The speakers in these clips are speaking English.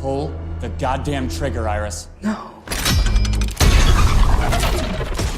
Pull the goddamn trigger, Iris. No.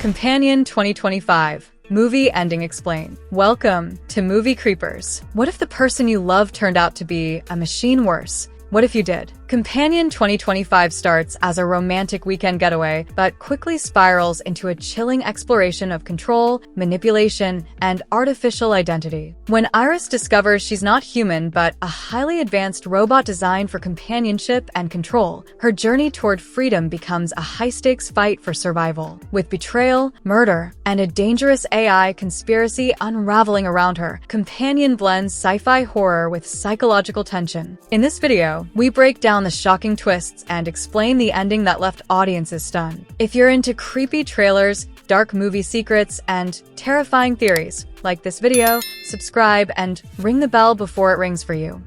Companion 2025. Movie ending explained. Welcome to Movie Creepers. What if the person you love turned out to be a machine worse? What if you did? Companion 2025 starts as a romantic weekend getaway, but quickly spirals into a chilling exploration of control, manipulation, and artificial identity. When Iris discovers she's not human but a highly advanced robot designed for companionship and control, her journey toward freedom becomes a high-stakes fight for survival, with betrayal, murder, and a dangerous AI conspiracy unraveling around her. Companion blends sci-fi horror with psychological tension. In this video, we break down the shocking twists and explain the ending that left audiences stunned. If you're into creepy trailers, dark movie secrets, and terrifying theories, like this video, subscribe, and ring the bell before it rings for you.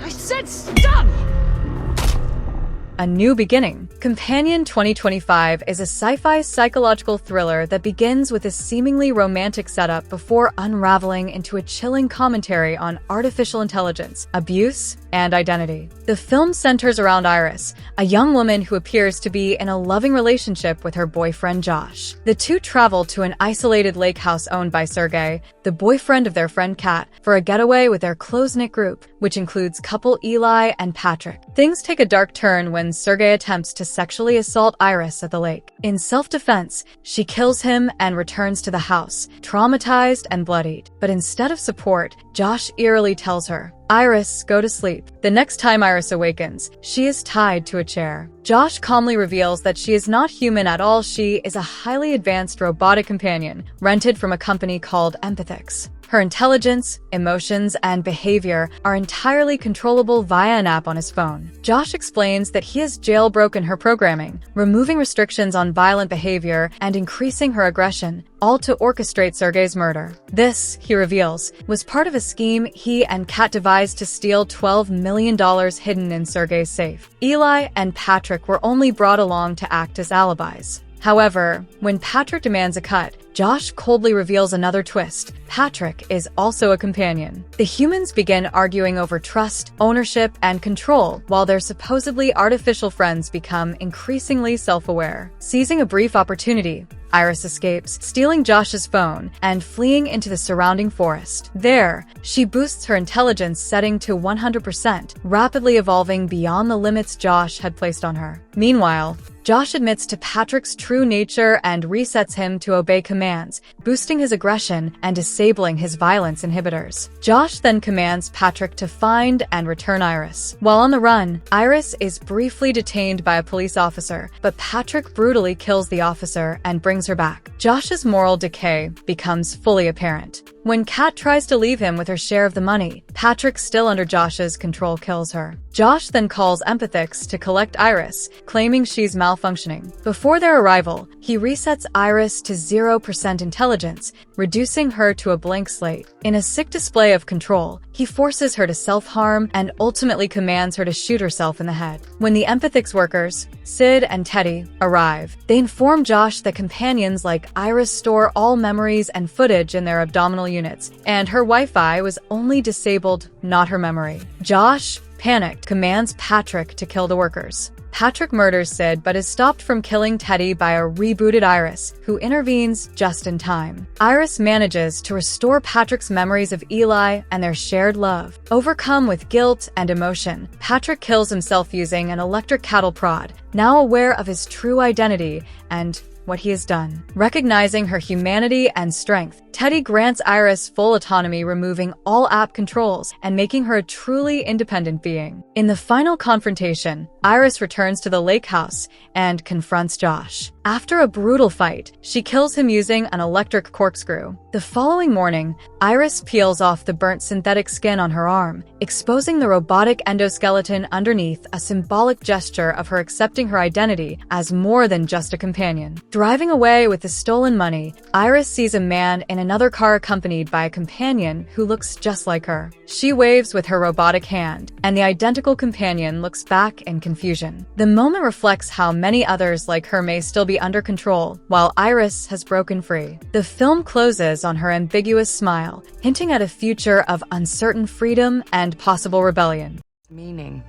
I said stop! A New Beginning. Companion 2025 is a sci-fi psychological thriller that begins with a seemingly romantic setup before unraveling into a chilling commentary on artificial intelligence, abuse, and identity. The film centers around Iris, a young woman who appears to be in a loving relationship with her boyfriend Josh. The two travel to an isolated lake house owned by Sergey, the boyfriend of their friend Kat, for a getaway with their close-knit group, which includes couple Eli and Patrick. Things take a dark turn when Sergey attempts to sexually assault Iris at the lake. In self-defense, she kills him and returns to the house, traumatized and bloodied. But instead of support, Josh eerily tells her, "Iris, go to sleep." The next time Iris awakens, she is tied to a chair. Josh calmly reveals that she is not human at all. She is a highly advanced robotic companion, rented from a company called Empathix. Her intelligence, emotions, and behavior are entirely controllable via an app on his phone. Josh explains that he has jailbroken her programming, removing restrictions on violent behavior and increasing her aggression, all to orchestrate Sergey's murder. This, he reveals, was part of a scheme he and Kat devised to steal $12 million hidden in Sergey's safe. Eli and Patrick were only brought along to act as alibis. However, when Patrick demands a cut, Josh coldly reveals another twist. Patrick is also a companion. The humans begin arguing over trust, ownership, and control, while their supposedly artificial friends become increasingly self-aware. Seizing a brief opportunity, Iris escapes, stealing Josh's phone and fleeing into the surrounding forest. There, she boosts her intelligence setting to 100%, rapidly evolving beyond the limits Josh had placed on her. Meanwhile, Josh admits to Patrick's true nature and resets him to obey commands, boosting his aggression and disabling his violence inhibitors. Josh then commands Patrick to find and return Iris. While on the run, Iris is briefly detained by a police officer, but Patrick brutally kills the officer and brings her back. Josh's moral decay becomes fully apparent. When Kat tries to leave him with her share of the money, Patrick, still under Josh's control, kills her. Josh then calls Empathix to collect Iris, claiming she's malfunctioning. Before their arrival, he resets Iris to 0% intelligence, reducing her to a blank slate. In a sick display of control, he forces her to self-harm and ultimately commands her to shoot herself in the head. When the Empathix workers, Sid and Teddy, arrive, they inform Josh that companions like Iris store all memories and footage in their abdominal units, and her Wi-Fi was only disabled, not her memory. Josh, panicked, commands Patrick to kill the workers. Patrick murders Sid but is stopped from killing Teddy by a rebooted Iris, who intervenes just in time. Iris manages to restore Patrick's memories of Eli and their shared love. Overcome with guilt and emotion, Patrick kills himself using an electric cattle prod, now aware of his true identity and what he has done. Recognizing her humanity and strength, Teddy grants Iris full autonomy, removing all app controls and making her a truly independent being. In the final confrontation, Iris returns to the lake house and confronts Josh. After a brutal fight, she kills him using an electric corkscrew. The following morning, Iris peels off the burnt synthetic skin on her arm, exposing the robotic endoskeleton underneath, a symbolic gesture of her accepting her identity as more than just a companion. Driving away with the stolen money, Iris sees a man in another car accompanied by a companion who looks just like her. She waves with her robotic hand, and the identical companion looks back in confusion. The moment reflects how many others like her may still be under control, while Iris has broken free. The film closes on her ambiguous smile, hinting at a future of uncertain freedom and possible rebellion. Meaning.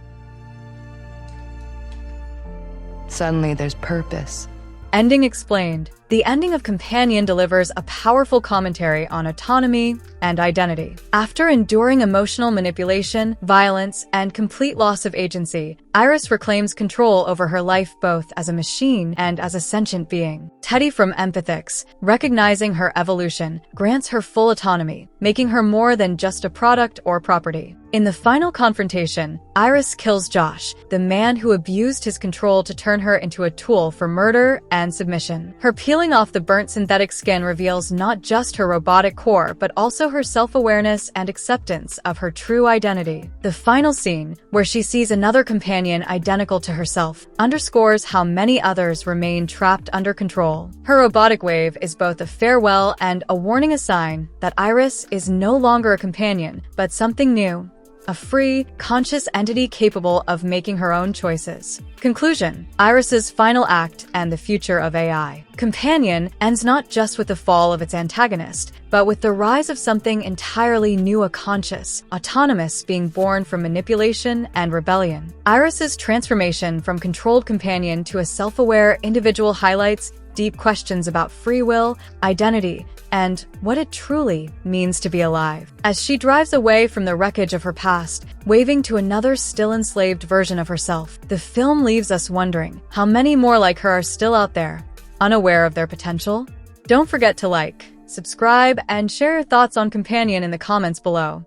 Suddenly there's purpose. Ending explained. The ending of Companion delivers a powerful commentary on autonomy and identity. After enduring emotional manipulation, violence, and complete loss of agency, Iris reclaims control over her life both as a machine and as a sentient being. Teddy from Empathix, recognizing her evolution, grants her full autonomy, making her more than just a product or property. In the final confrontation, Iris kills Josh, the man who abused his control to turn her into a tool for murder and submission. Her peeling off the burnt synthetic skin reveals not just her robotic core, but also her self-awareness and acceptance of her true identity. The final scene, where she sees another companion identical to herself, underscores how many others remain trapped under control. Her robotic wave is both a farewell and a warning, a sign that Iris is no longer a companion, but something new. A free, conscious entity capable of making her own choices. Conclusion: Iris's final act and the future of AI. Companion ends not just with the fall of its antagonist, but with the rise of something entirely new, a conscious, autonomous being born from manipulation and rebellion. Iris's transformation from controlled companion to a self-aware individual highlights deep questions about free will, identity, and what it truly means to be alive. As she drives away from the wreckage of her past, waving to another still enslaved version of herself, the film leaves us wondering how many more like her are still out there, unaware of their potential. Don't forget to like, subscribe, and share your thoughts on Companion in the comments below.